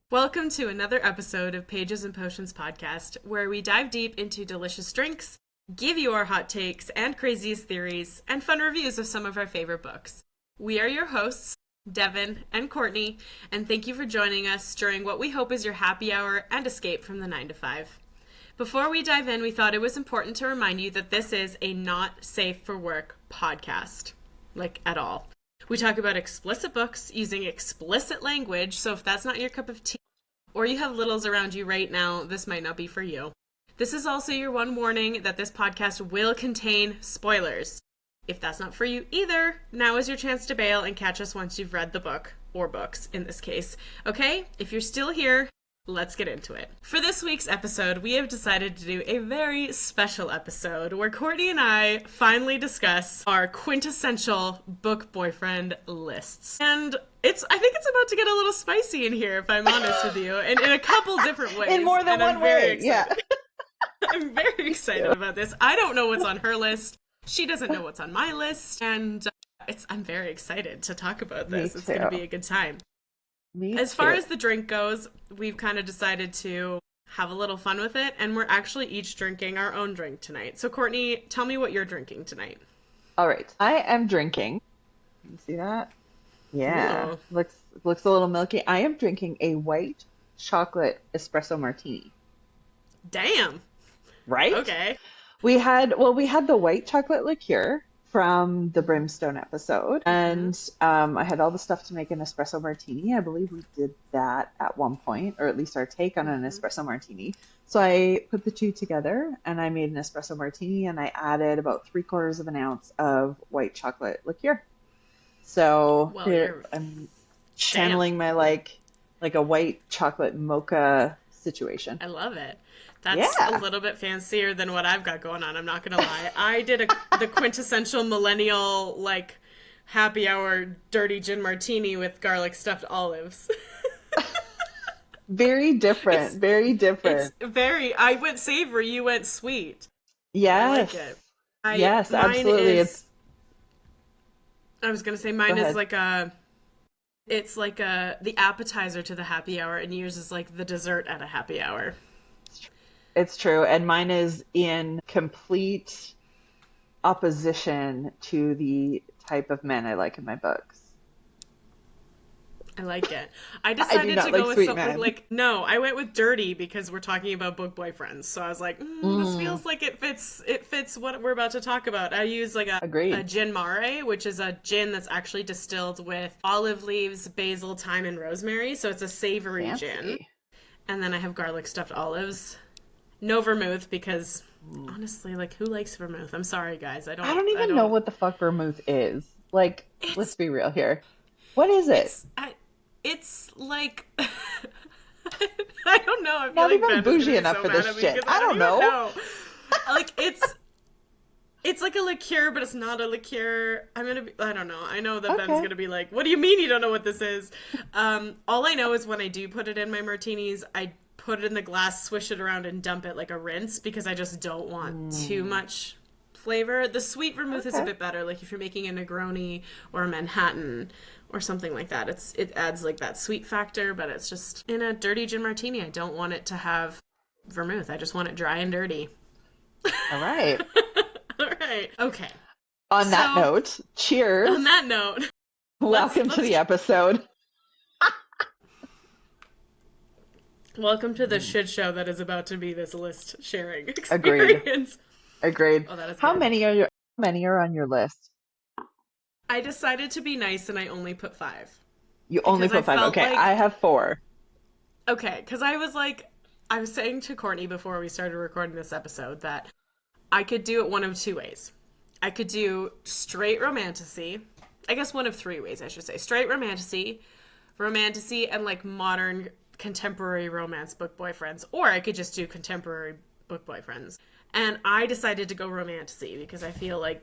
Welcome to another episode of Pages and Potions podcast, where we dive deep into delicious drinks, give you our hot takes and craziest theories, and fun reviews of some of our favorite books. We are your hosts, Devon and Courtney, and thank you for joining us during what we hope is your happy hour and escape from the 9 to 5. Before we dive in, we thought it was important to remind you that this is a not safe for work podcast, like at all. We talk about explicit books using explicit language, so if that's not your cup of tea, or you have littles around you right now, this might not be for you. This is also your one warning that this podcast will contain spoilers. If that's not for you either, now is your chance to bail and catch us once you've read the book, or books in this case. Okay, if you're still here, let's get into it. For this week's episode, we have decided to do a very special episode where Courtney and I finally discuss our quintessential book boyfriend lists. And I think it's about to get a little spicy in here, if I'm honest with you, and in a couple different ways. In more than one way, yeah. I'm very excited about this. I don't know what's on her list. She doesn't know what's on my list, and I'm very excited to talk about this. It's going to be a good time. As far as the drink goes, we've kind of decided to have a little fun with it, and we're actually each drinking our own drink tonight. So, Courtney, tell me what you're drinking tonight. All right. I am drinking. You see that? Yeah. Ooh. Looks a little milky. I am drinking a white chocolate espresso martini. Damn. Right? Okay. We had the white chocolate liqueur from the Brimstone episode, and I had all the stuff to make an espresso martini. I believe we did that at one point, or at least our take on an espresso martini. So I put the two together and I made an espresso martini, and I added about 3/4 of an ounce of white chocolate liqueur. So here I'm channeling my like a white chocolate mocha situation. I love it. That's a little bit fancier than what I've got going on. I'm not going to lie. I did the quintessential millennial, like, happy hour dirty gin martini with garlic stuffed olives. Very different. Very different. I went savory, you went sweet. Yes. I like it. Yes, absolutely. I was going to say mine is like the appetizer to the happy hour, and yours is like the dessert at a happy hour. It's true. And mine is in complete opposition to the type of men I like in my books. I like it. I decided to go with something no, I went with dirty because we're talking about book boyfriends. So I was like, this feels like it fits what we're about to talk about. I use like a gin mare, which is a gin that's actually distilled with olive leaves, basil, thyme, and rosemary. So it's a savory gin. And then I have garlic stuffed olives. No vermouth because honestly, like, who likes vermouth? I'm sorry, guys. I don't even know what the fuck vermouth is. Like, let's be real here. What is it? It's like I don't know. I feel not like even bougie enough for this shit. I don't know. Like it's like a liqueur, but it's not a liqueur. I don't know. I know that Ben's gonna be like, "What do you mean you don't know what this is?" All I know is when I do put it in my martinis, I put it in the glass, swish it around, and dump it like a rinse because I just don't want too much flavor. The sweet vermouth is a bit better. Like if you're making a Negroni or a Manhattan or something like that, it adds like that sweet factor. But it's just in a dirty gin martini, I don't want it to have vermouth. I just want it dry and dirty. All right. All right. Okay. On that note, cheers. On that note, welcome to the episode. Welcome to the shit show that is about to be this list sharing experience. Agreed. Oh, that is How good. many are on your list? I decided to be nice and I only put 5. You only put 5. Okay, I have 4. Okay, because I was saying to Courtney before we started recording this episode that I could do it one of 2 ways. I could do straight romantasy. I guess one of 3 ways, I should say. Straight romantasy, and like modern contemporary romance book boyfriends, or I could just do contemporary book boyfriends. And I decided to go romantasy because I feel like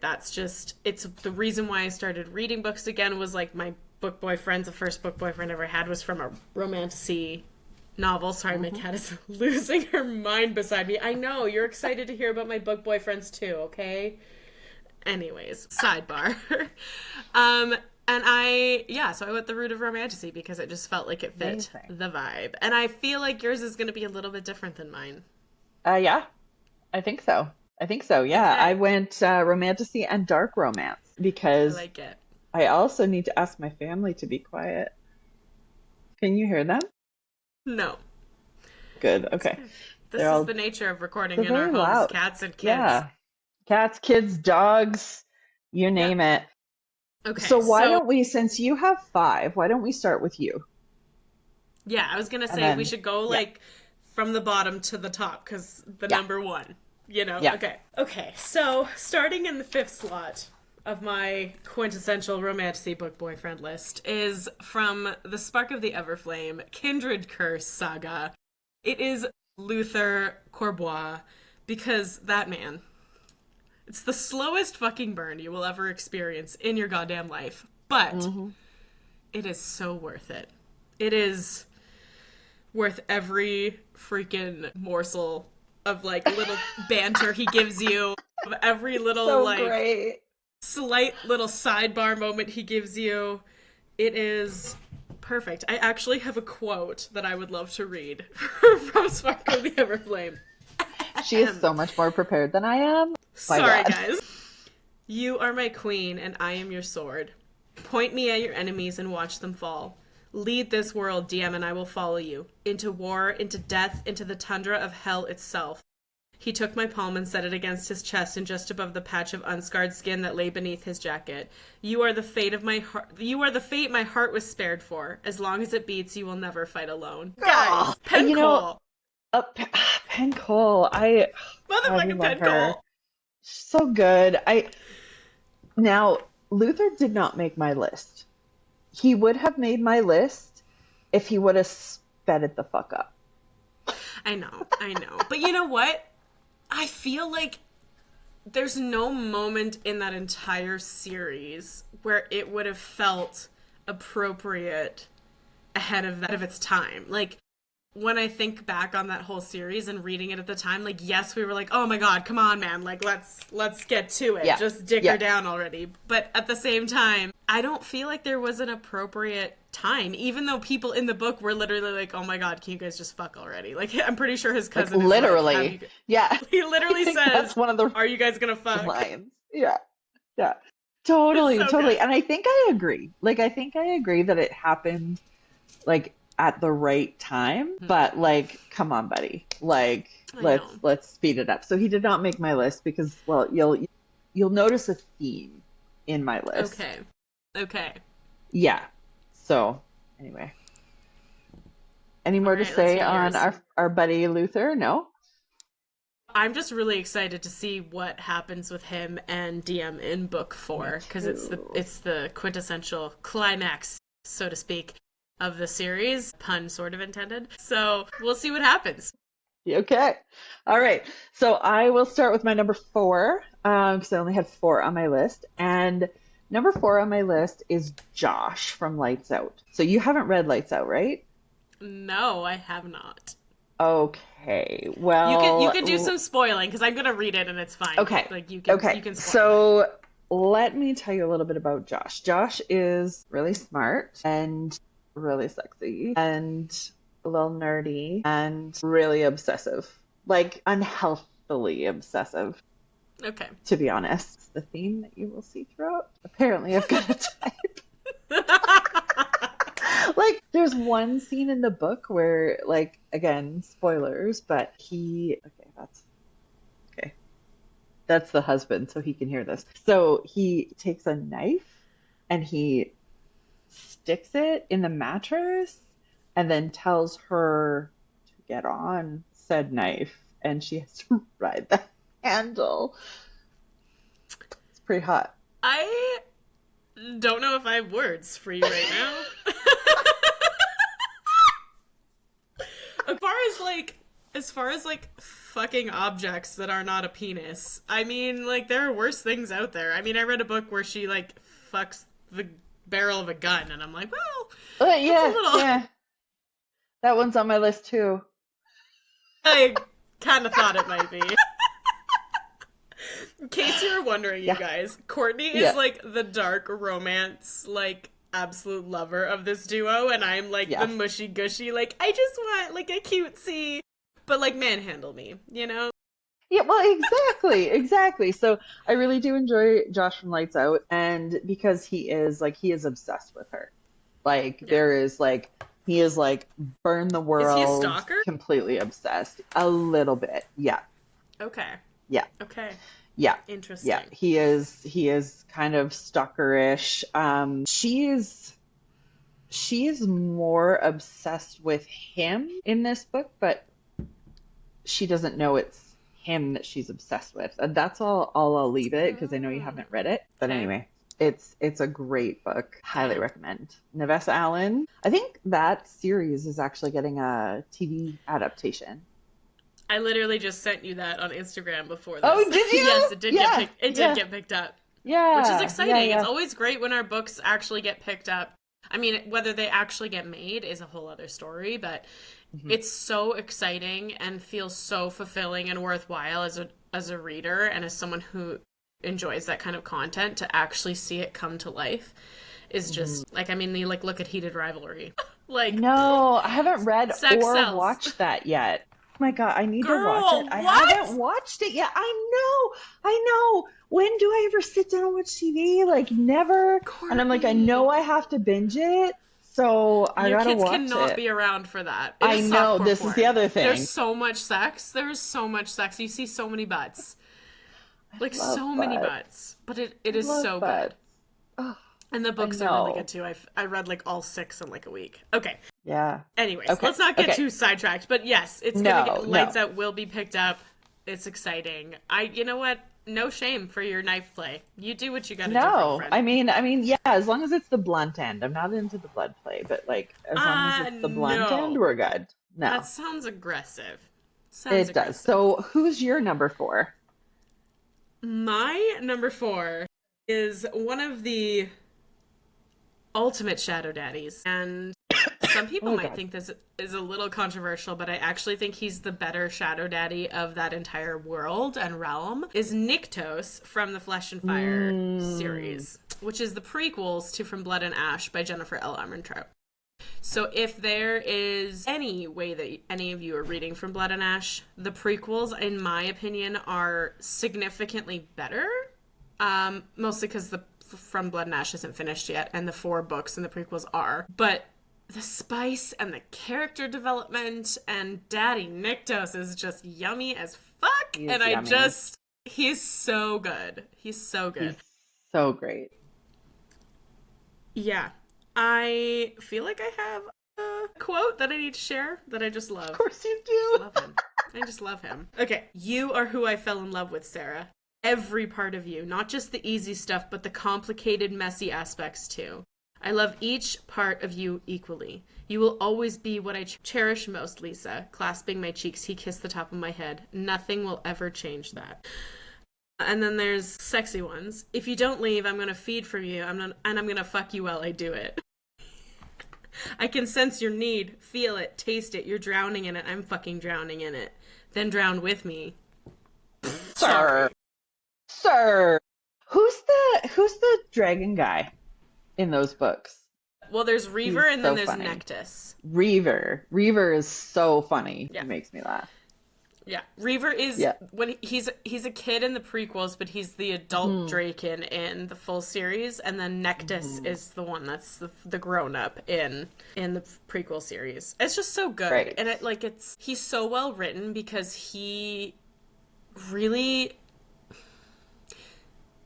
it's the reason why I started reading books again was like my book boyfriends, the first book boyfriend I ever had was from a romantasy novel. Sorry, my cat is losing her mind beside me. I know, you're excited to hear about my book boyfriends too, okay? Anyways, sidebar. So I went the route of romantasy because it just felt like it fit Amazing. the vibe. And I feel like yours is going to be a little bit different than mine. Yeah, I think so. I think so. Yeah, I Okay. went romantasy and dark romance I because like it. I also need to ask my family to be quiet. Can you hear them? No. Good. It's Okay. okay. They're This is all the nature of recording they're in our very homes, loud. cats and kids. Yeah. Cats, kids, dogs, you Yeah. name it. So Okay, why so don't we, since you have five, why don't we start with you? yeah, I was gonna And say we then, should go yeah, like from the bottom to the top because the yeah, number one, you know? yeah. Okay. Okay, so starting in the fifth slot of my quintessential romantasy book boyfriend list is from the Spark of the Everflame Kindred Curse saga. It is Luther Corbois because that man, it's the slowest fucking burn you will ever experience in your goddamn life, but Hmm. it is so worth it. It is worth every freaking morsel of like little banter he gives you, of every little So like great. slight little sidebar moment he gives you. It is perfect. I actually have a quote that I would love to read from Spark of the Everflame. She is so much more prepared than I am. My Sorry, God. guys. You are my queen, and I am your sword. Point me at your enemies and watch them fall. Lead this world, DM, and I will follow you. Into war, into death, into the tundra of hell itself. He took my palm and set it against his chest and just above the patch of unscarred skin that lay beneath his jacket. You are the fate of my heart. You are the fate my heart was spared for. As long as it beats, you will never fight alone. Oh, Guys, pen you know, call. Penn Cole, God, we Motherfucking love pen her. call. So good. Now, Luther did not make my list. He would have made my list if he would have sped it the fuck up. I know, I know. But you know what? I feel like there's no moment in that entire series where it would have felt appropriate ahead of that of its time. Like when I think back on that whole series and reading it at the time, like yes, we were like, "Oh my god, come on, man. Like let's get to it. Yeah. Just dick Yeah. her down already." But at the same time, I don't feel like there was an appropriate time, even though people in the book were literally like, "Oh my god, can you guys just fuck already?" Like I'm pretty sure his Like cousin is like, "Have you?" literally. Yeah. He I literally think that's says, one of the "Are you guys gonna fuck?" lines. Yeah. Yeah. It's Totally, so totally. good. And I think I agree. Like I think I agree that it happened like at the right time, but like come on, buddy. Like I let's know. let's speed it up. So he did not make my list because well, you'll notice a theme in my list. Okay. Okay. Yeah. So, anyway. Any All more to right, let's say hear on yours. our buddy Luther? No? I'm just really excited to see what happens with him and DM in book Me 4 because too. it's the quintessential climax, so to speak, of the series. Pun sort of intended. So we'll see what happens. Okay. All right. So I will start with my number four, because I only had four on my list. And number four on my list is Josh from Lights Out. So you haven't read Lights Out, right? No, I have not. Okay. You Well, can do some spoiling because I'm gonna read it and it's fine. okay. Like Okay. you can spoil it. So let me tell you a little bit about Josh. Josh is really smart and really sexy and a little nerdy and really obsessive. Like unhealthily obsessive, Okay. to be honest. It's the theme that you will see throughout. Apparently I've got a type. Like there's one scene in the book where like again, spoilers, but okay. That's the husband, so he can hear this. So he takes a knife and he sticks it in the mattress and then tells her to get on said knife and she has to ride the handle. It's pretty hot. I don't know if I have words for you right now. As far as like fucking objects that are not a penis, I mean, like there are worse things out there. I mean, I read a book where she like fucks the barrel of a gun, and I'm like, well, that's a Yeah, little. yeah. That one's on my list too. I kind of thought it might be. In case you were wondering, you guys, Courtney is like the dark romance, like absolute lover of this duo, and I'm like the mushy gushy, like I just want like a cutesy, but like manhandle me, you know? Yeah, well, exactly. So I really do enjoy Josh from Lights Out, and because he is obsessed with her. Like there is like he is like burn the world. Is he a stalker? Completely obsessed. A little bit. Yeah. Okay. Yeah. Okay. Yeah. Interesting. Yeah. He is kind of stalkerish. She is more obsessed with him in this book, but she doesn't know it's him that she's obsessed with. And that's all I'll leave it because I know you haven't read it. But anyway, it's a great book. Highly recommend. Nevessa Allen. I think that series is actually getting a TV adaptation. I literally just sent you that on Instagram before this. Oh, did you? Yes, it did get picked up. Yeah. Which is exciting. Yeah. It's always great when our books actually get picked up. I mean, whether they actually get made is a whole other story, but it's so exciting and feels so fulfilling and worthwhile as a reader and as someone who enjoys that kind of content to actually see it come to life is just like, I mean, you like look at Heated Rivalry. Like, no, I haven't read or sells. watched that yet. Oh my God, I need to watch it. I haven't watched it yet. I know. When do I ever sit down and watch TV? Like never. Courtney. And I'm like, I know I have to binge it. So I gotta watch it. Your kids cannot be around for that. I know. This is the other thing. There's so much sex. There's so much sex. You see so many butts. Like so many butts. But it is so good. Oh, and the books are really good too. I read like all 6 in like a week. Okay. Yeah. Anyways, let's not get too sidetracked. But yes, it's gonna get Lights Out will be picked up. It's exciting. You know what? No shame for your knife play. You do what you gotta do. No, I mean, yeah. As long as it's the blunt end, I'm not into the blood play, but like as long as it's the blunt end, we're good. No, that sounds aggressive. It does. So, who's your number 4? My number 4 is one of the ultimate shadow daddies, and some people might think this is a little controversial, but I actually think he's the better shadow daddy of that entire world and realm, is Nyktos from the Flesh and Fire series, which is the prequels to From Blood and Ash by Jennifer L. Armentrout. So if there is any way that any of you are reading From Blood and Ash, the prequels, in my opinion, are significantly better, mostly because the From Blood and Ash isn't finished yet, and the 4 books and the prequels are. But the spice and the character development and Daddy Nyktos is just yummy as fuck. He's yummy. He's so good. He's so good. He's so great. Yeah. I feel like I have a quote that I need to share that I just love. Of course you do. I just love him. Okay. You are who I fell in love with, Sarah. Every part of you, not just the easy stuff, but the complicated, messy aspects too. I love each part of you equally. You will always be what I cherish most, Lisa. Clasping my cheeks, he kissed the top of my head. Nothing will ever change that. And then there's sexy ones. If you don't leave, I'm going to feed for you, and I'm going to fuck you while I do it. I can sense your need, feel it, taste it. You're drowning in it. I'm fucking drowning in it. Then drown with me. Sir. Who's the dragon guy in those books? Well, there's Reaver and then there's Nectus. Reaver is so funny. Yeah. He makes me laugh. Yeah, Reaver is when he's a kid in the prequels, but he's the adult Draken in the full series, and then Nectus is the one that's the grown up in the prequel series. It's just so good, right. And he's so well written because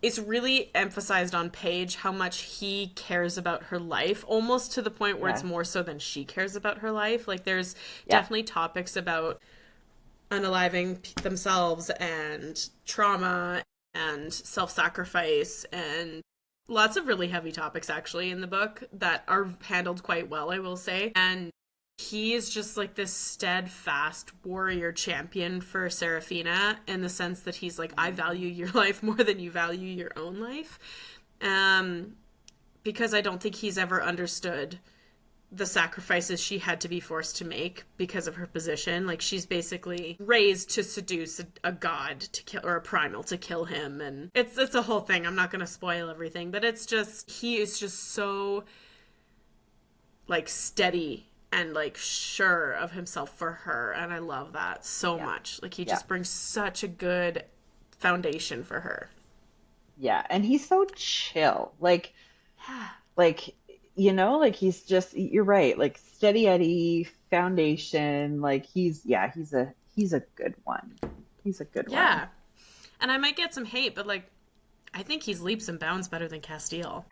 it's really emphasized on Paige how much he cares about her life, almost to the point where it's more so than she cares about her life. Like there's definitely topics about unaliving themselves and trauma and self-sacrifice and lots of really heavy topics actually in the book that are handled quite well, I will say. And he is just like this steadfast warrior champion for Seraphina in the sense that he's like, I value your life more than you value your own life. Because I don't think he's ever understood the sacrifices she had to be forced to make because of her position. Like, she's basically raised to seduce a god to kill, or a primal to kill him, and it's a whole thing. I'm not going to spoil everything, but it's just, he is just so, like, steady and, like, sure of himself for her, and I love that so much. Like, he just brings such a good foundation for her. Yeah, and he's so chill. Like, you know, like, he's just, you're right, like, steady Eddie foundation. Like, he's a good one. He's a good one. Yeah. And I might get some hate, but, like, I think he's leaps and bounds better than Castile.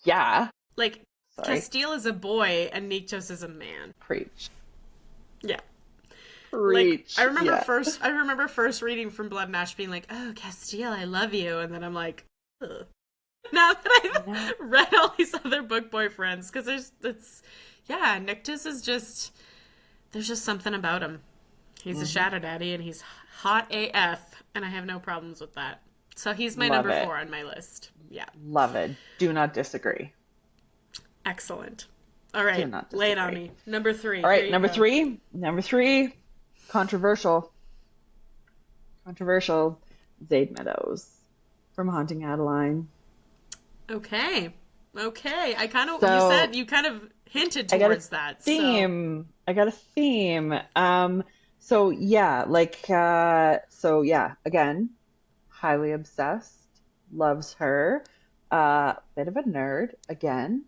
Yeah. Like, Castile is a boy and Niktos is a man. Preach. Yeah. Preach. Like, I remember first reading From Blood and Ash being like, oh, Castile, I love you. And then I'm like, ugh. Now that I've read all these other book boyfriends, because Niktos is just, there's just something about him. He's a shadow daddy and he's hot AF, and I have no problems with that. So he's my number 4 on my list. Yeah. Love it. Do not disagree. Excellent. All right, lay it on me. Number 3. All right, number 3. Number 3, controversial. Zaid Meadows from Haunting Adeline. Okay. You kind of hinted towards that. I got a theme. Again, highly obsessed, loves her. Bit of a nerd again.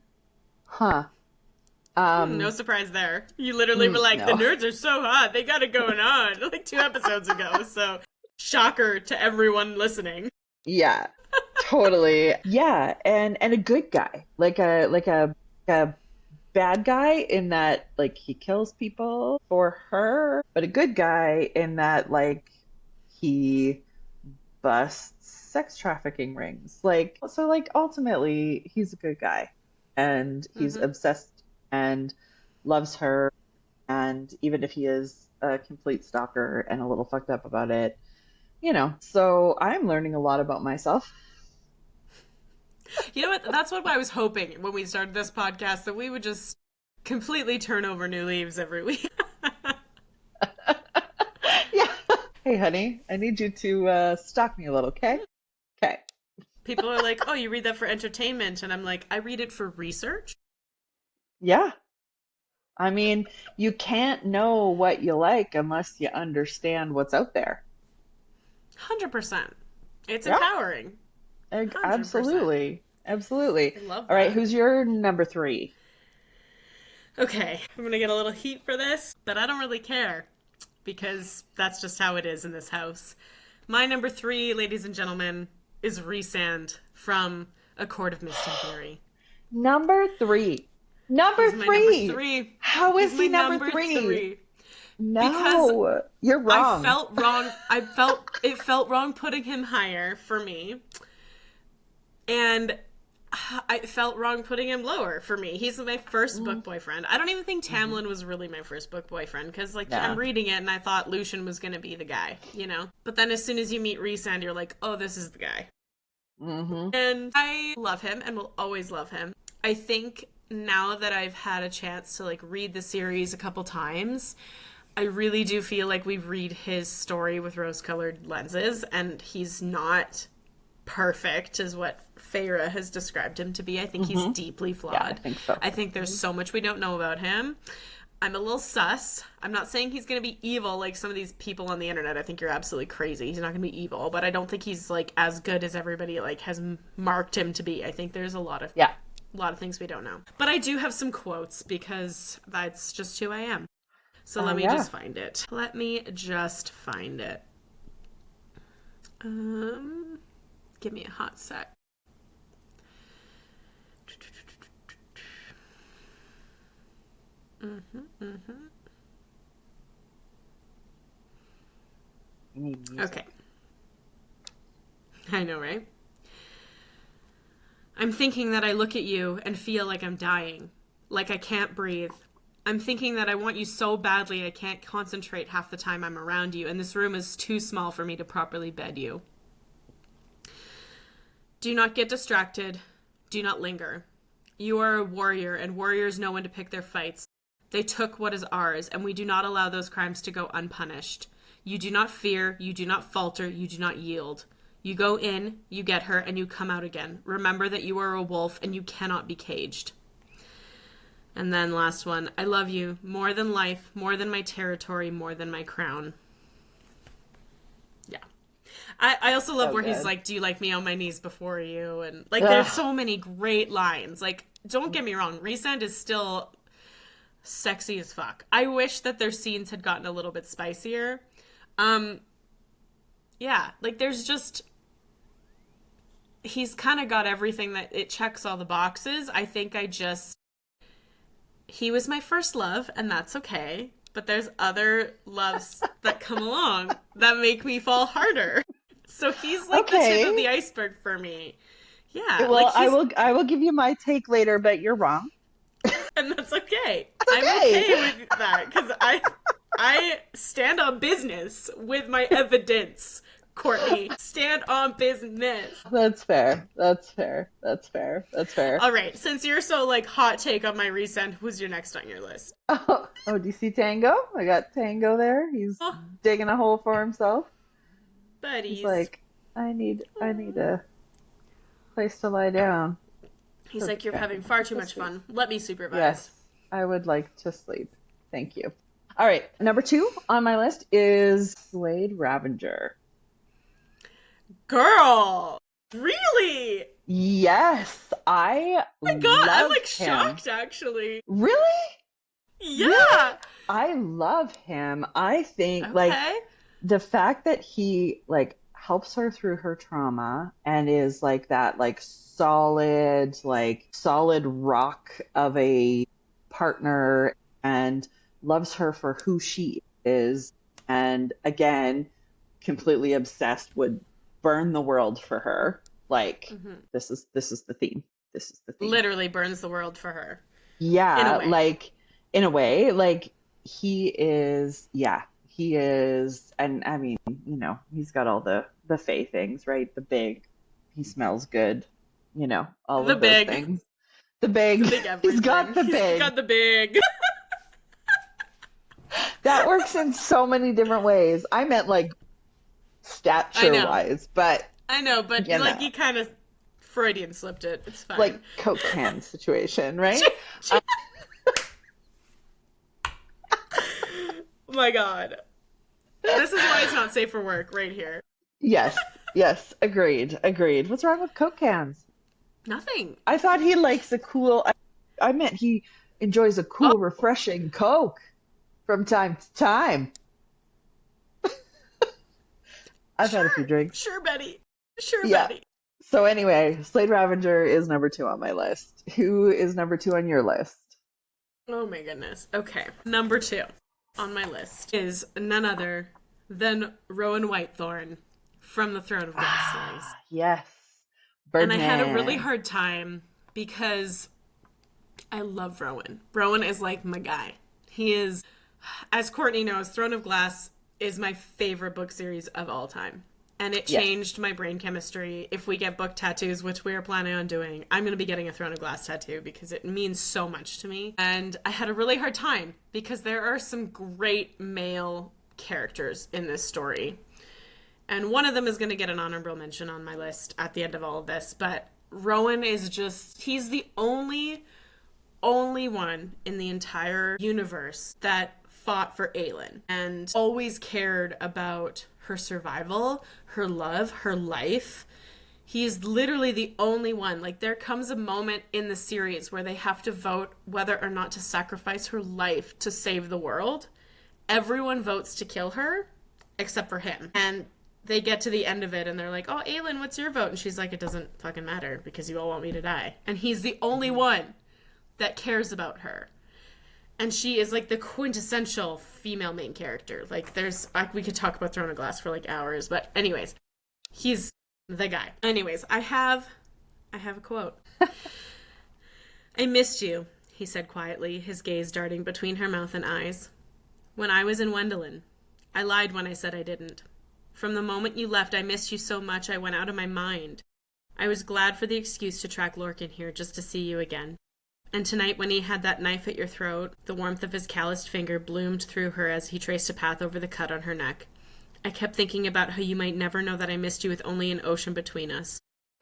No surprise there. You literally were like, the nerds are so hot, they got it going on, like 2 episodes ago. So, shocker to everyone listening. Yeah, totally. Yeah, and a good guy, like a bad guy in that, like, he kills people for her, but a good guy in that, like, he busts sex trafficking rings. Like, so, like, ultimately, he's a good guy, and he's obsessed and loves her, and even if he is a complete stalker and a little fucked up about it, you know. So I'm learning a lot about myself. You know what? That's what I was hoping when we started this podcast, that we would just completely turn over new leaves every week. Yeah. Hey, honey, I need you to stalk me a little, okay? Okay. People are like, oh, you read that for entertainment? And I'm like, I read it for research. Yeah. I mean, you can't know what you like unless you understand what's out there. 100%. It's empowering. 100%. Absolutely. I love that. All right, who's your number 3? Okay, I'm going to get a little heat for this, but I don't really care, because that's just how it is in this house. My number 3, ladies and gentlemen, is Rhysand from A Court of Mist and Fury. Number 3. Number 3. How is he number 3? No, because you're wrong. It felt wrong putting him higher for me. And I felt wrong putting him lower for me. He's my first book boyfriend. I don't even think Tamlin was really my first book boyfriend, because, like, I'm reading it and I thought Lucian was going to be the guy, you know? But then as soon as you meet Rhysand, you're like, oh, this is the guy. And I love him and will always love him. I think now that I've had a chance to, like, read the series a couple times, I really do feel like we read his story with rose-colored lenses, and he's not perfect, is what Feyre has described him to be. I think he's deeply flawed. Yeah, I think so. I think there's so much we don't know about him. I'm a little sus. I'm not saying he's going to be evil like some of these people on the internet. I think you're absolutely crazy. He's not going to be evil, but I don't think he's, like, as good as everybody, like, has marked him to be. I think there's a lot of things we don't know. But I do have some quotes, because that's just who I am. So let me just find it. Give me a hot sec. Okay. I know, right? I'm thinking that I look at you and feel like I'm dying, like I can't breathe. I'm thinking that I want you so badly I can't concentrate half the time I'm around you, and this room is too small for me to properly bed you. Do not get distracted. Do not linger. You are a warrior, and warriors know when to pick their fights. They took what is ours, and we do not allow those crimes to go unpunished. You do not fear, you do not falter, you do not yield. You go in, you get her, and you come out again. Remember that you are a wolf, and you cannot be caged. And then last one. I love you more than life, more than my territory, more than my crown. Yeah. I also love where he's like, do you like me on my knees before you? And like, there's so many great lines. Like, don't get me wrong. Rhysand is still sexy as fuck. I wish that their scenes had gotten a little bit spicier. Yeah, like there's just, he's kind of got everything that it checks all the boxes. I think he was my first love, and that's okay. But there's other loves that come along that make me fall harder. So he's like the tip of the iceberg for me. Yeah. Well, like I will give you my take later, but you're wrong. And that's okay. I'm okay with that because I stand on business with my evidence. Courtney, stand on business. That's fair. All right, since you're so like hot take on my Rhysand, who's your next on your list? Oh, do you see Tango? I got Tango there. He's digging a hole for himself. Buddies. He's like, I need a place to lie down. He's like, you're having far too much fun. Let me supervise. Yes, I would like to sleep. Thank you. All right, number 2 on my list is Slade Ravager. Girl, really? Yes, oh my God, I'm like him. shocked actually. Really? Yeah. Really? I love him. I think like the fact that he like helps her through her trauma and is like that like solid rock of a partner and loves her for who she is, and again completely obsessed, would burn the world for her. Like this is the theme. Literally burns the world for her. Yeah, in a way, like he is, and I mean, you know, he's got all the Fae things, right? The big, he smells good, you know, all of those things. The big everything. He's got the big. That works in so many different ways. I meant like stature-wise, but I know, but like you kind of Freudian slipped it. It's fine. Like Coke can situation, right? Oh my God. This is why it's not safe for work right here. Yes, agreed. What's wrong with Coke cans? Nothing. I thought he likes a cool, I meant he enjoys a cool, refreshing Coke from time to time. I've had a few drinks. Sure, Betty. Betty. So anyway, Slade Ravager is number 2 on my list. Who is number 2 on your list? Oh my goodness. Okay. Number 2 on my list is none other than Rowan Whitethorn from the Throne of Glass series. Yes. Birdman. And I had a really hard time because I love Rowan. Rowan is like my guy. He is, as Courtney knows, Throne of Glass is my favorite book series of all time. And it changed my brain chemistry. If we get book tattoos, which we are planning on doing, I'm going to be getting a Throne of Glass tattoo because it means so much to me. And I had a really hard time because there are some great male characters in this story. And one of them is going to get an honorable mention on my list at the end of all of this. But Rowan is just, he's the only one in the entire universe that fought for Aelin and always cared about her survival, her love, her life. He's literally the only one. Like, there comes a moment in the series where they have to vote whether or not to sacrifice her life to save the world. Everyone votes to kill her except for him. And they get to the end of it and they're like, oh, Aelin, what's your vote? And she's like, it doesn't fucking matter because you all want me to die. And he's the only one that cares about her. And she is like the quintessential female main character. Like we could talk about Throne of Glass for like hours, but anyways, he's the guy. Anyways, I have a quote. I missed you, he said quietly, his gaze darting between her mouth and eyes. When I was in Wendelin, I lied when I said I didn't. From the moment you left, I missed you so much I went out of my mind. I was glad for the excuse to track Lorcan here just to see you again. And tonight, when he had that knife at your throat, the warmth of his calloused finger bloomed through her as he traced a path over the cut on her neck. I kept thinking about how you might never know that I missed you with only an ocean between us.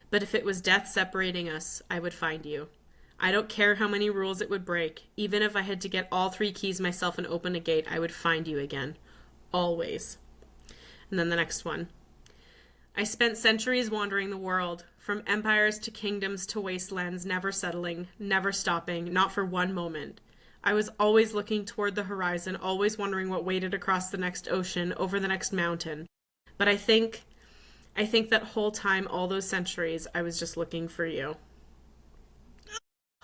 But if it was death separating us, I would find you. I don't care how many rules it would break. Even if I had to get all 3 keys myself and open a gate, I would find you again. Always. And then the next one. I spent centuries wandering the world, from empires to kingdoms to wastelands, never settling, never stopping, not for one moment. I was always looking toward the horizon, always wondering what waited across the next ocean, over the next mountain. But I think that whole time, all those centuries, I was just looking for you.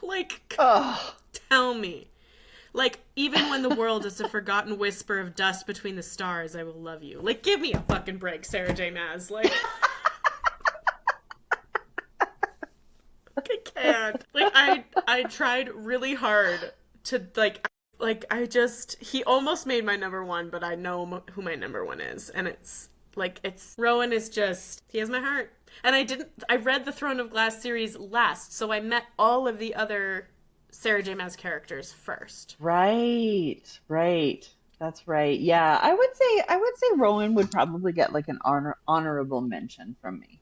Like, tell me. Like, even when the world is a forgotten whisper of dust between the stars, I will love you. Like, give me a fucking break, Sarah J. Maas. Like, I can't. Like, I tried really hard to, he almost made my number 1, but I know who my number 1 is. And Rowan is just, he has my heart. And I read the Throne of Glass series last, so I met all of the other Sarah J. Maas characters first. Right. That's right. Yeah, I would say Rowan would probably get like an honorable mention from me.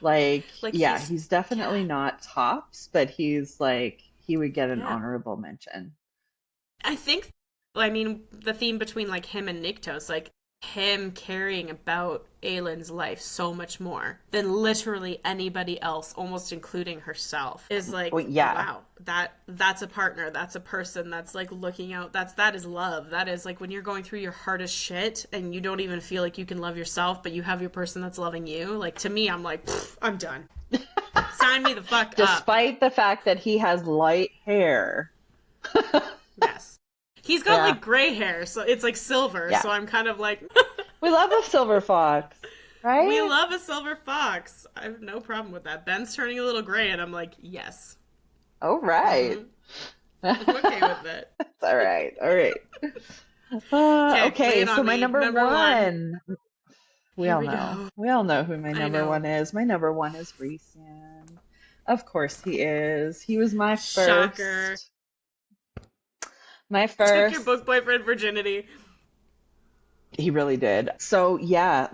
Like yeah, he's definitely not tops, but he's like, he would get an honorable mention. I think, the theme between like him and Nyktos, like him caring about Aylin's life so much more than literally anybody else, almost including herself, is like, wow, that's a partner, that's a person that's like looking out, that is love. That is like when you're going through your hardest shit and you don't even feel like you can love yourself, but you have your person that's loving you. Like, to me, I'm like, I'm done. Sign me the fuck up. Despite the fact that he has light hair. Yes. He's got like gray hair, so it's like silver, so I'm kind of like... We love a silver fox, right? We love a silver fox. I have no problem with that. Ben's turning a little gray, and I'm like, yes. All right. Mm-hmm. I'm okay with it. All right. Okay, so my number one. We all know who my number 1 is. My number 1 is Reesian. Of course he is. He was my first. Shocker. My first. Took your book boyfriend virginity. He really did. So yeah,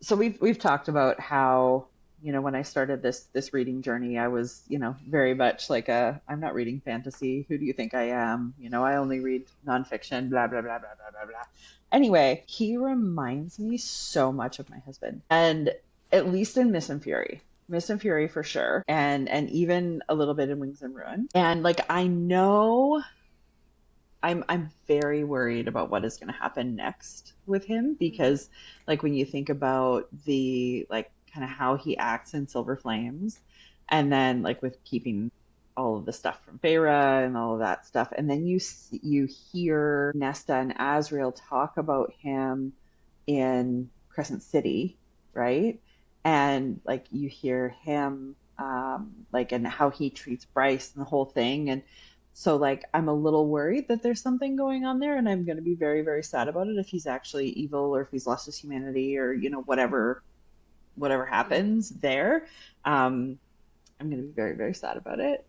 so we've talked about how, when I started this reading journey, I was, very much like I'm not reading fantasy. Who do you think I am? I only read nonfiction, blah, blah, blah, blah, blah, blah, blah. Anyway, he reminds me so much of my husband, and at least in Mist and Fury for sure. And even a little bit in Wings and Ruin. And like, I know I'm very worried about what is going to happen next with him, because like when you think about the like kind of how he acts in Silver Flames, and then like with keeping all of the stuff from Feyre and all of that stuff, and then you hear Nesta and Azriel talk about him in Crescent City, right? And like you hear him and how he treats Bryce and the whole thing. And so like I'm a little worried that there's something going on there, and I'm going to be very, very sad about it if he's actually evil, or if he's lost his humanity, or whatever happens there. I'm going to be very, very sad about it.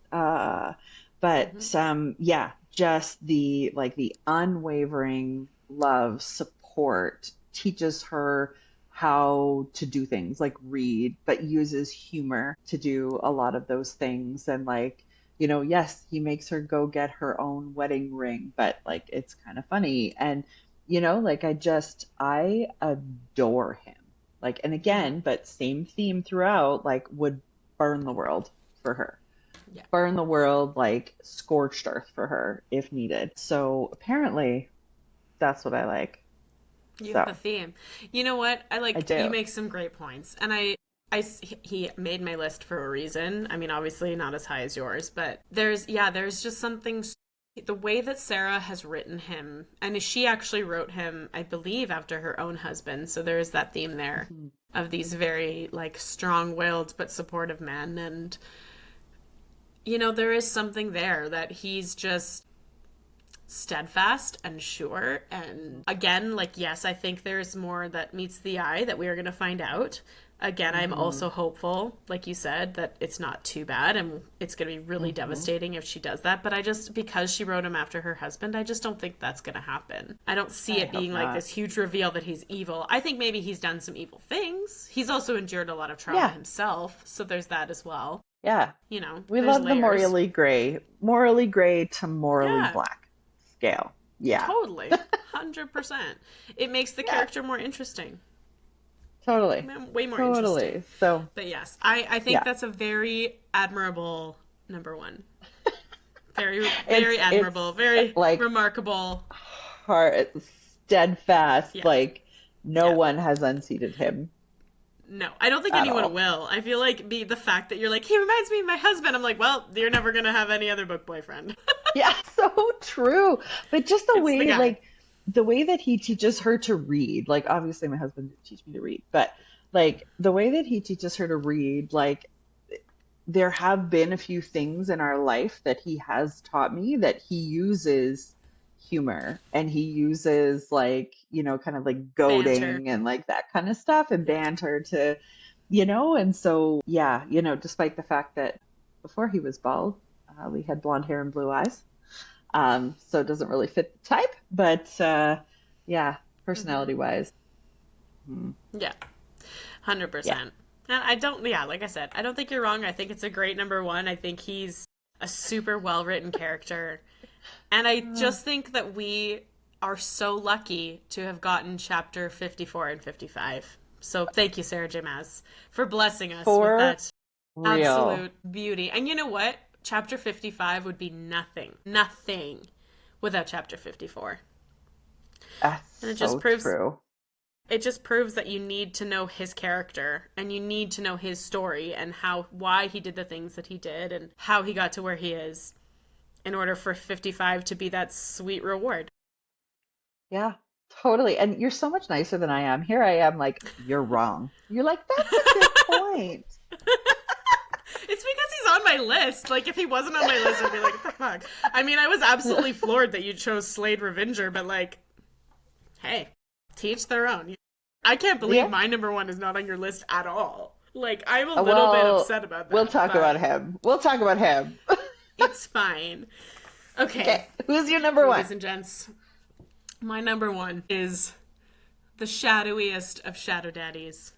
Just the unwavering love, support, teaches her how to do things like read, but uses humor to do a lot of those things. And like, yes, he makes her go get her own wedding ring, but like, it's kind of funny. And, I adore him. Like, and again, but same theme throughout, like would burn the world for her. Yeah. Burn the world, like scorched earth for her if needed. So apparently that's what I like. You have a theme. You know what? I do. You make some great points. And he made my list for a reason. I mean, obviously not as high as yours, but there's just something, the way that Sarah has written him, and she actually wrote him, I believe, after her own husband. So there is that theme there of these very like strong-willed but supportive men. And, there is something there that he's just steadfast and sure. And again, like, yes, I think there's more that meets the eye that we are going to find out. Again, I'm also hopeful, like you said, that it's not too bad and it's going to be really devastating if she does that. But I just, because she wrote him after her husband, I just don't think that's going to happen. I don't see it being like this huge reveal that he's evil. I think maybe he's done some evil things. He's also endured a lot of trauma himself. So there's that as well. Yeah. You know, we love layers. The morally gray to morally black scale. Yeah. Totally. 100%. It makes the character more interesting. Totally. Way more interesting. So, but yes, I think that's a very admirable number one. Very, very admirable. Very like, remarkable. Hard, steadfast. Yeah. Like, no one has unseated him. No, I don't think anyone will. I feel like the fact that you're like, he reminds me of my husband. I'm like, well, you're never going to have any other book boyfriend. Yeah, so true. But just the way, like, the way that he teaches her to read, like, obviously my husband didn't teach me to read, but like the way that he teaches her to read, like, there have been a few things in our life that he has taught me that he uses humor and he uses, like, you know, kind of like goading banter. And like that kind of stuff and banter to, you know, and so, yeah, you know, despite the fact that before he was bald, we had blonde hair and blue eyes. So it doesn't really fit the type, but yeah, personality wise. Yeah, 100%. Yeah. And I don't, like I said, I don't think you're wrong. I think it's a great number one. I think he's a super well-written character. And I just think that we are so lucky to have gotten chapter 54 and 55. So thank you, Sarah J. Maas, for blessing us with that absolute beauty. And you know what? Chapter 55 would be nothing without chapter 54. That's and it just proves true. It just proves that you need to know his character and you need to know his story and why he did the things that he did and how he got to where he is in order for 55 to be that sweet reward. Yeah, totally. And you're so much nicer than I am. Here I am like, you're wrong. You're like, that's a good point. It's because he's on my list. Like, if he wasn't on my list, I'd be like, what the fuck? I mean, I was absolutely floored that you chose Slade Revenger, but like, hey, teach their own. I can't believe my number one is not on your list at all. Like, I'm a little bit upset about that. We'll talk about him. It's fine. Okay. Who's your number one? Ladies and gents, my number one is the shadowiest of shadow daddies.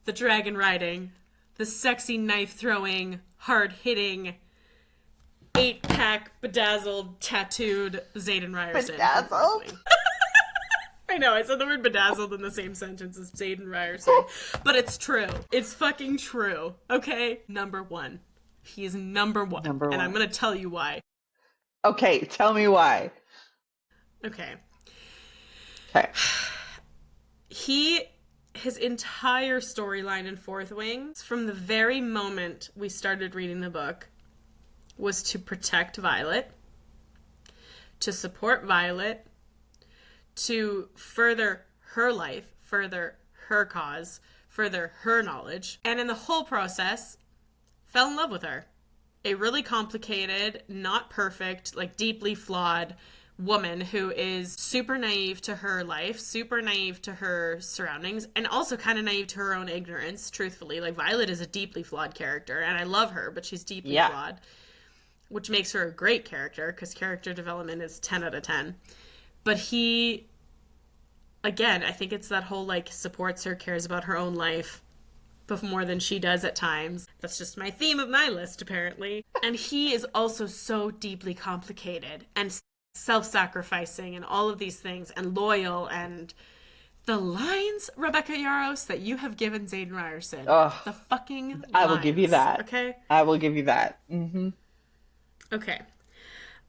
The dragon riding, the sexy knife-throwing, hard-hitting, 8-pack, bedazzled, tattooed Xaden Ryerson. Bedazzled? I know, I said the word bedazzled in the same sentence as Xaden Ryerson. But it's true. It's fucking true. Okay? Number one. He is number one. And I'm going to tell you why. Okay, tell me why. Okay. His entire storyline in Fourth Wing, from the very moment we started reading the book, was to protect Violet, to support Violet, to further her life, further her cause, further her knowledge, and in the whole process, fell in love with her. A really complicated, not perfect, like deeply flawed woman who is super naive to her life, super naive to her surroundings, and also kind of naive to her own ignorance, truthfully. Like, Violet is a deeply flawed character, and I love her, but she's deeply flawed, which makes her a great character, because character development is 10 out of 10. But he, again, I think it's that whole, like, supports her, cares about her own life, but more than she does at times. That's just my theme of my list, apparently. And he is also so deeply complicated, and self-sacrificing and all of these things and loyal, and the lines, Rebecca Yarros, that you have given Xaden Ryerson. The fucking lines. I will give you that. Okay? I will give you that. Mm-hmm. Okay.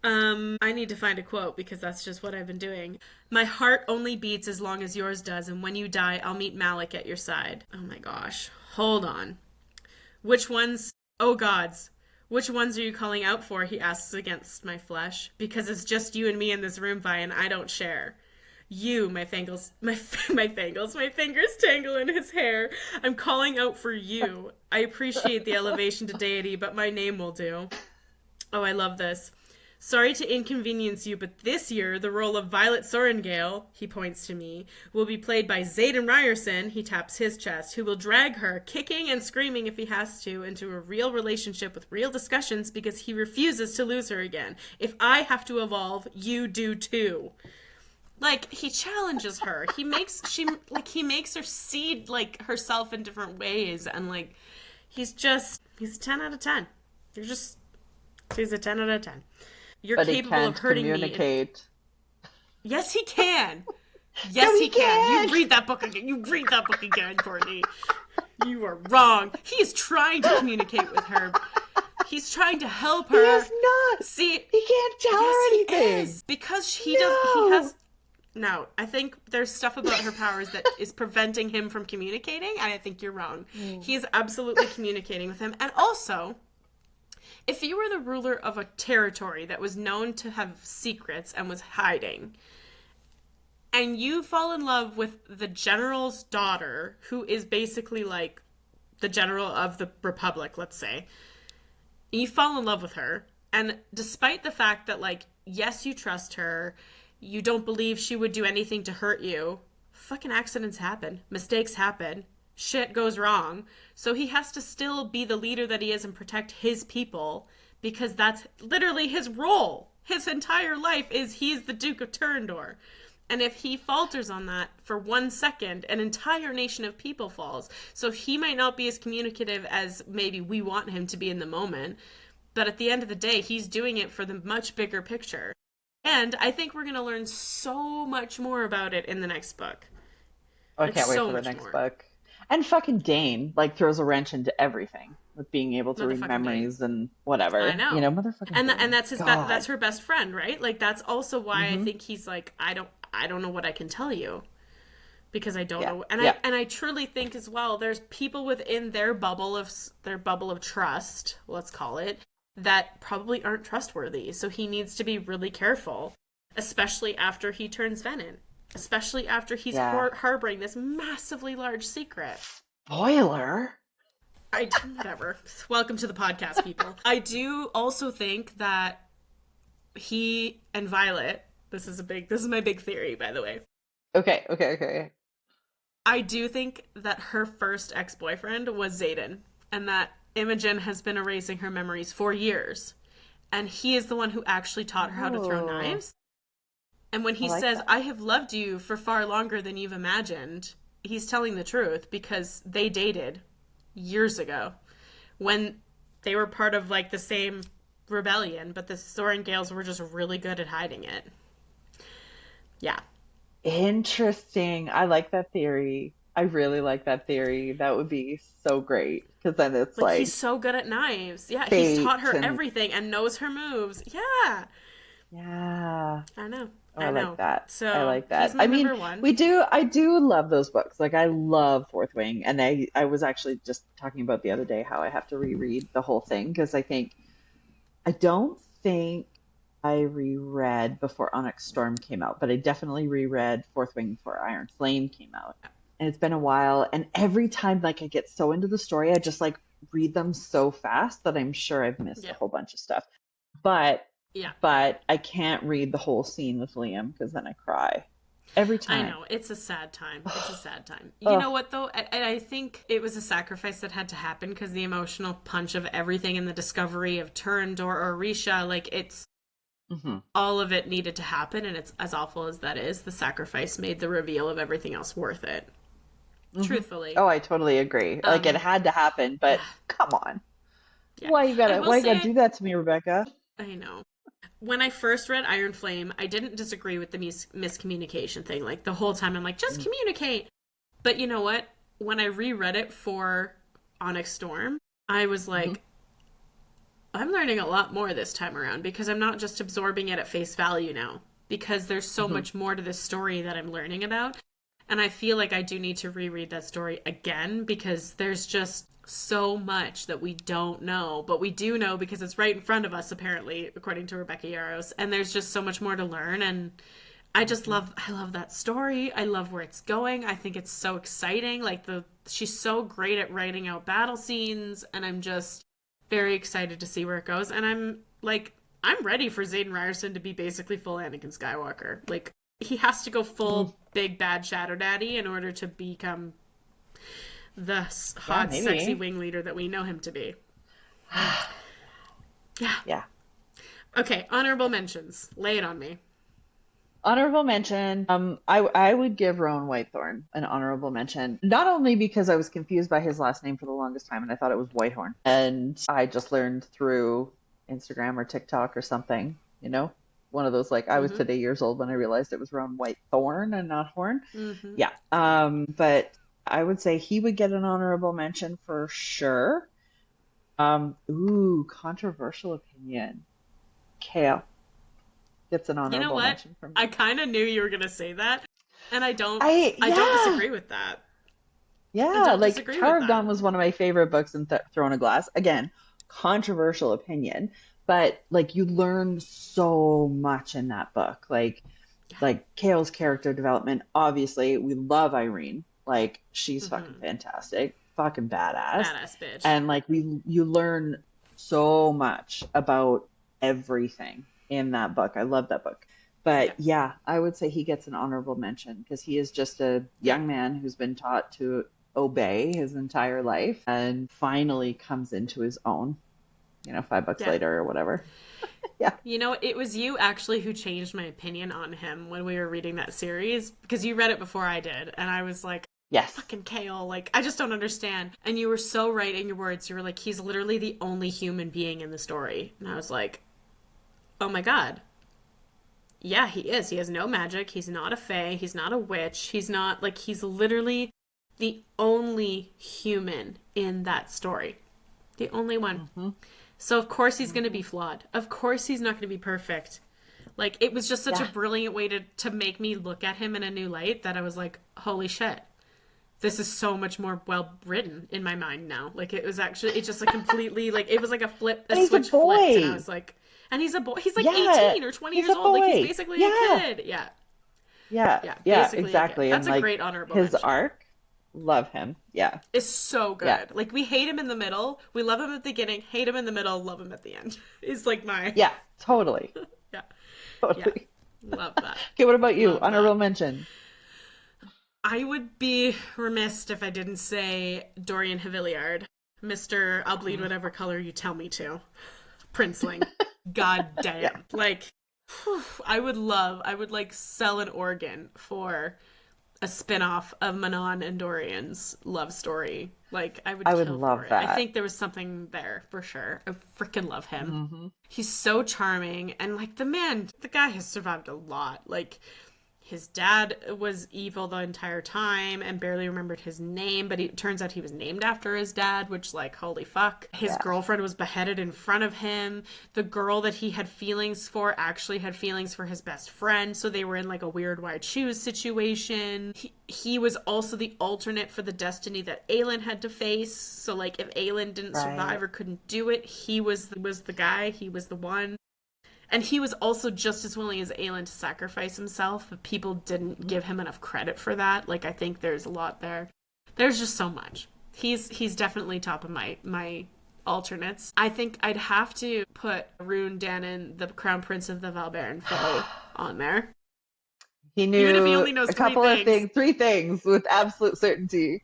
I need to find a quote because that's just what I've been doing. My heart only beats as long as yours does, and when you die, I'll meet Malik at your side. Oh my gosh. Hold on. Which ones? Oh gods. Which ones are you calling out for? He asks against my flesh. Because it's just you and me in this room, Vi, and I don't share. You, my fingers tangle in his hair. I'm calling out for you. I appreciate the elevation to deity, but my name will do. Oh, I love this. Sorry to inconvenience you, but this year the role of Violet Sorengale, he points to me, will be played by Zayden Ryerson, he taps his chest, who will drag her, kicking and screaming if he has to, into a real relationship with real discussions because he refuses to lose her again. If I have to evolve, you do too. Like, he challenges her. He makes her see, like, herself in different ways, and, like, he's a 10 out of 10. He's a 10 out of 10. You're but capable of hurting communicate. me. Yes, he can. Yes, he can. You read that book again, Courtney. You are wrong. He is trying to communicate with her. He's trying to help her. He is not. See, he can't tell her anything. He is. Because he has... No, I think there's stuff about her powers that is preventing him from communicating, and I think you're wrong. He is absolutely communicating with him. And also... if you were the ruler of a territory that was known to have secrets and was hiding, and you fall in love with the general's daughter, who is basically like the general of the Republic, let's say, you fall in love with her, and despite the fact that, like, yes, you trust her, you don't believe she would do anything to hurt you, fucking accidents happen, mistakes happen, shit goes wrong. So he has to still be the leader that he is and protect his people, because that's literally his role. His entire life is he's the Duke of Turandor. And if he falters on that for 1 second, an entire nation of people falls. So he might not be as communicative as maybe we want him to be in the moment, but at the end of the day, he's doing it for the much bigger picture. And I think we're going to learn so much more about it in the next book. I can't wait for the next book. And fucking Dane, like, throws a wrench into everything with being able to read memories Dane. And whatever. I know. You know, motherfucking and Dane. And that's that's her best friend, right? Like, that's also why I think he's like, I don't know what I can tell you. Because I don't know. And I truly think as well, there's people within their bubble of trust, let's call it, that probably aren't trustworthy. So he needs to be really careful, especially after he turns Venom. Especially after he's harboring this massively large secret. Spoiler. Whatever. Welcome to the podcast, people. I do also think that he and Violet, this is my big theory, by the way. Okay. I do think that her first ex-boyfriend was Zayden, and that Imogen has been erasing her memories for years. And he is the one who actually taught her how to throw knives. And when he says, I have loved you for far longer than you've imagined, he's telling the truth, because they dated years ago when they were part of, like, the same rebellion, but the Sorengales were just really good at hiding it. Yeah. Interesting. I like that theory. I really like that theory. That would be so great, because then it's like he's so good at knives. Yeah, he's taught her everything and knows her moves. Yeah. I know. Oh, I like that. So I like that. He's my number one. I do love those books. Like, I love Fourth Wing, and I was actually just talking about the other day how I have to reread the whole thing, because I don't think I reread before Onyx Storm came out, but I definitely reread Fourth Wing before Iron Flame came out. And it's been a while, and every time, like, I get so into the story, I just, like, read them so fast that I'm sure I've missed a whole bunch of stuff. But I can't read the whole scene with Liam, because then I cry every time. I know, it's a sad time. You know what, though? I think it was a sacrifice that had to happen, because the emotional punch of everything in the discovery of Turandor or Orisha, like, it's all of it needed to happen, and it's as awful as that is. The sacrifice made the reveal of everything else worth it. Truthfully. Oh, I totally agree. Like, it had to happen, but come on. Yeah. Why you gotta do that to me, Rebecca? I know. When I first read Iron Flame, I didn't disagree with the miscommunication thing. Like, the whole time I'm like, just communicate. But you know what? When I reread it for Onyx Storm, I was like, I'm learning a lot more this time around, because I'm not just absorbing it at face value now, because there's so much more to this story that I'm learning about. And I feel like I do need to reread that story again, because there's just so much that we don't know, but we do know because it's right in front of us, apparently, according to Rebecca Yarros. And there's just so much more to learn. And I love that story. I love where it's going. I think it's so exciting. Like, she's so great at writing out battle scenes, and I'm just very excited to see where it goes. And I'm like, I'm ready for Zayden Ryerson to be basically full Anakin Skywalker. Like, he has to go full big bad Shadow Daddy in order to become the hot, sexy wing leader that we know him to be. Yeah. Okay, honorable mentions. Lay it on me. Honorable mention. I would give Rowan Whitethorn an honorable mention, not only because I was confused by his last name for the longest time and I thought it was Whitehorn, and I just learned through Instagram or TikTok or something, you know, one of those, like, I was today years old when I realized it was Rowan Whitethorn and not Horn. Yeah. But I would say he would get an honorable mention for sure. Controversial opinion. Kale gets an honorable mention from me. I kind of knew you were going to say that, and I don't disagree with that. Yeah, like Tower of Dawn was one of my favorite books in Throne of Glass. Again, controversial opinion, but like you learn so much in that book. Like Kale's character development. Obviously, we love Irene. Like, she's fucking fantastic, fucking badass bitch. And like you learn so much about everything in that book. I love that book. But yeah, I would say he gets an honorable mention because he is just a young man who's been taught to obey his entire life and finally comes into his own, 5 books later or whatever. Yeah. It was you actually who changed my opinion on him when we were reading that series, because you read it before I did. And I was like, yes, fucking Kale, like, I just don't understand. And you were so right in your words. You were like, he's literally the only human being in the story. And I was like, oh my God. Yeah, he is. He has no magic. He's not a fae. He's not a witch. He's not, like, he's literally the only human in that story. The only one. So of course he's going to be flawed. Of course he's not going to be perfect. Like, it was just such a brilliant way to make me look at him in a new light that I was like, holy shit. This is so much more well written in my mind now. Like, it was actually, it just like completely, like, it was like a switch flipped. And I was like, and he's a boy. He's like 18 or 20 years old. Like, he's basically a kid. Yeah, exactly. That's a great honorable mention. His arc, love him. Yeah. It's so good. Yeah. Like, we hate him in the middle. We love him at the beginning, hate him in the middle, love him at the end. It's like my... Yeah, totally. Totally. Yeah. Love that. Okay, what about you? Honorable mention. I would be remiss if I didn't say Dorian Havillard. Mr. I'll bleed whatever color you tell me to. Princeling. God damn. Yeah. Like, I would like sell an organ for a spin-off of Manon and Dorian's love story. Like, I would love that. I think there was something there for sure. I freaking love him. He's so charming, and like the guy has survived a lot. Like, his dad was evil the entire time and barely remembered his name, but it turns out he was named after his dad, which, like, holy fuck. His girlfriend was beheaded in front of him. The girl that he had feelings for actually had feelings for his best friend, so they were in, like, a weird why choose situation. He was also the alternate for the destiny that Aelin had to face, so, like, if Aelin didn't survive or couldn't do it, he was the guy, he was the one. And he was also just as willing as Aelin to sacrifice himself, but people didn't give him enough credit for that. Like, I think there's a lot there. There's just so much. He's definitely top of my alternates. I think I'd have to put Rune Dannon, the Crown Prince of the Valbaran Fae, on there. He knew even if he only knows three things with absolute certainty.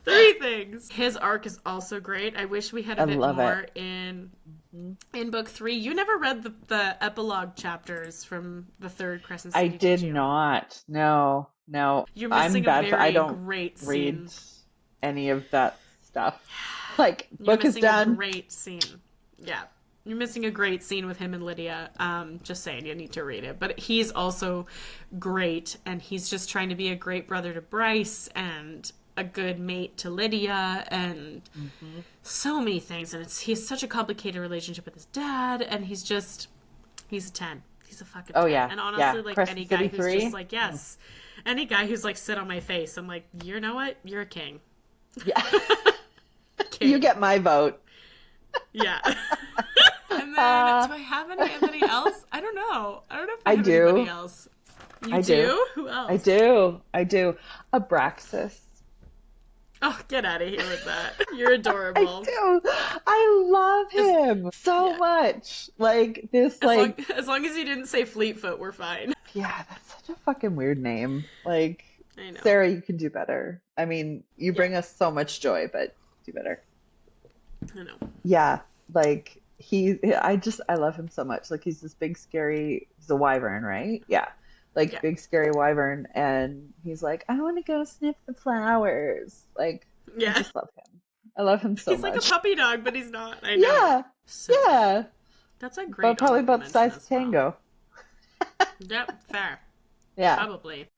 3 things. His arc is also great. I wish we had a bit more in book 3. You never read the epilogue chapters from the 3rd Crescent City. I did not. No. You're missing I'm bad a very I don't great read scene. Any of that stuff. Like, book is done. You're missing a great scene. Yeah. You're missing a great scene with him and Lydia. Just saying, you need to read it. But he's also great, and he's just trying to be a great brother to Bryce and a good mate to Lydia, and so many things. And he has such a complicated relationship with his dad, and he's a 10. He's a fucking 10. Yeah. And honestly, like, Crescent any guy City who's 3? just like, yes. Any guy who's like, sit on my face, I'm like, you know what? You're a king. Yeah. King. You get my vote. Yeah. And then, do I have anybody else? I don't know. I don't know if I have do. Anybody else. You do? Who else? I do. Abraxas. Oh, get out of here with that. You're adorable. I do. I love him so much. Like this, As long as you didn't say Fleetfoot, we're fine. yeah, that's such a fucking weird name. Like, I know. Sarah, you can do better. I mean, you bring us so much joy, but do better. I know. Yeah, like I love him so much. Like he's this big scary, he's a wyvern, right? Yeah. Like big scary wyvern, and he's like, I want to go sniff the flowers. Like, I just love him. I love him so much. He's like a puppy dog, but he's not. I know. Yeah, yeah. That's a great. But probably about the size of Tango. Yep, fair. Yeah, probably.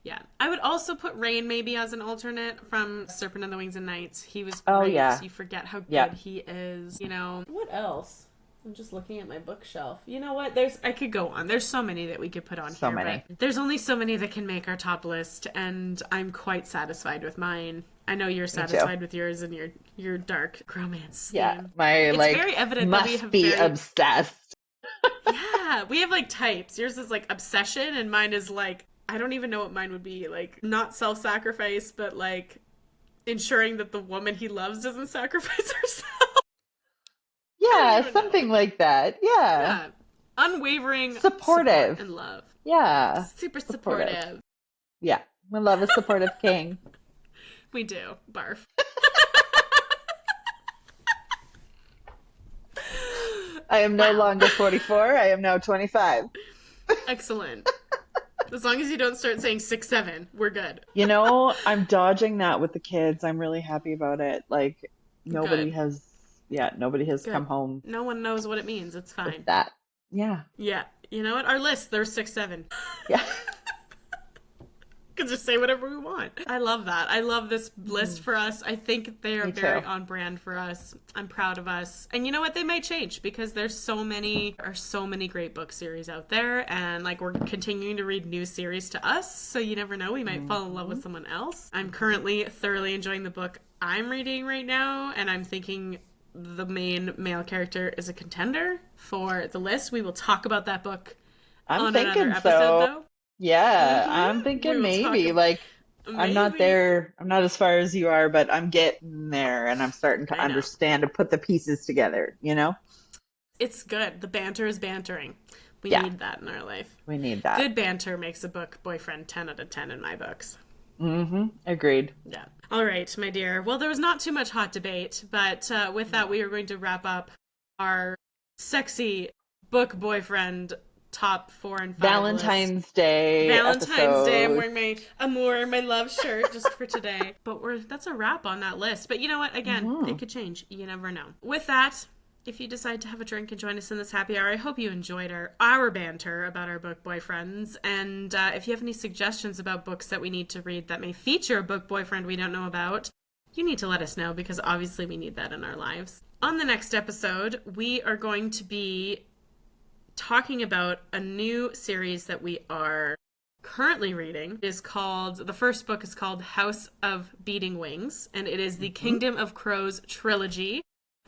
Yeah, I would also put Rain maybe as an alternate from Serpent and the Wings and Nights. He was great. Oh yeah. You forget how good he is. You know what else? I'm just looking at my bookshelf. You know what? I could go on. There's so many that we could put on so here. Many. But there's only so many that can make our top list, and I'm quite satisfied with mine. I know you're satisfied with yours and your dark romance. Yeah, theme. it's very evident must that we have be obsessed. Yeah, we have like types. Yours is like obsession, and mine is like I don't even know what mine would be. Like not self-sacrifice, but like ensuring that the woman he loves doesn't sacrifice herself. Yeah, something like that. Yeah. Unwavering supportive support and love. Yeah. Super supportive. Yeah. We love a supportive king. We do. Barf. I am no longer 44. I am now 25. Excellent. As long as you don't start saying 6'7", we're good. You know, I'm dodging that with the kids. I'm really happy about it. Like nobody has come home. No one knows what it means. It's fine. That. Yeah. Yeah. You know what? Our list, there's 6'7". Yeah. Can just say whatever we want. I love that. I love this list for us. I think they are very on brand for us. I'm proud of us. And you know what? They might change because there's so many great book series out there, and like we're continuing to read new series to us. So you never know, we might fall in love with someone else. I'm currently thoroughly enjoying the book I'm reading right now, and I'm thinking the main male character is a contender for the list. We will talk about that book on another episode, though. Yeah, I'm thinking maybe. Like, maybe. I'm not there. I'm not as far as you are, but I'm getting there, and I'm starting to understand and put the pieces together, you know? It's good. The banter is bantering. We need that in our life. We need that. Good banter makes a book boyfriend 10 out of 10 in my books. Mm-hmm. Agreed. Yeah. All right, my dear. Well, there was not too much hot debate, but with that, we are going to wrap up our sexy book boyfriend top 4 and 5 Valentine's list. Day. I'm wearing my love shirt just for today. But that's a wrap on that list. But you know what? Again, it could change. You never know. With that, if you decide to have a drink and join us in this happy hour, I hope you enjoyed our banter about our book boyfriends. And if you have any suggestions about books that we need to read that may feature a book boyfriend we don't know about, you need to let us know because obviously we need that in our lives. On the next episode, we are going to be talking about a new series that we are currently reading. The first book is called House of Beating Wings, and it is the Kingdom of Crows trilogy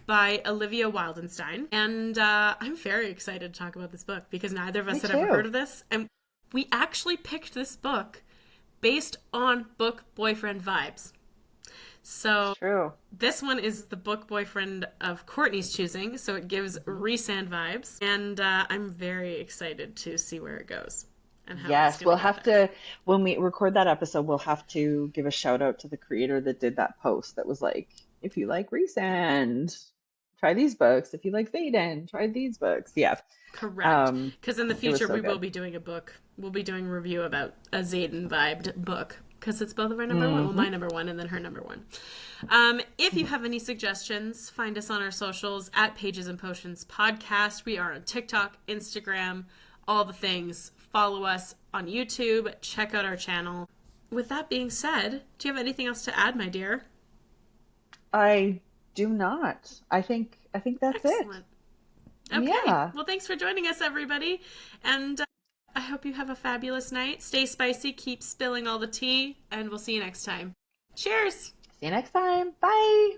by Olivia Wildenstein. And I'm very excited to talk about this book because neither of us had ever heard of this. And we actually picked this book based on book boyfriend vibes. So this one is the book boyfriend of Courtney's choosing, so it gives Rhysand vibes, and I'm very excited to see where it goes. And how we'll have to, when we record that episode, we'll have to give a shout out to the creator that did that post that was like, if you like Rhysand, try these books. If you like Théoden, try these books. Yeah. Correct. Because in the future we will be doing we'll be doing a review about a Xaden vibed book. Because it's both of our number one. Well, my number one and then her number one. If you have any suggestions, find us on our socials at Pages and Potions Podcast. We are on TikTok, Instagram, all the things. Follow us on YouTube. Check out our channel. With that being said, do you have anything else to add, my dear? I do not. I think that's Excellent. it. Okay. Yeah. Well, thanks for joining us, everybody. And I hope you have a fabulous night. Stay spicy, keep spilling all the tea, and we'll see you next time. Cheers! See you next time. Bye!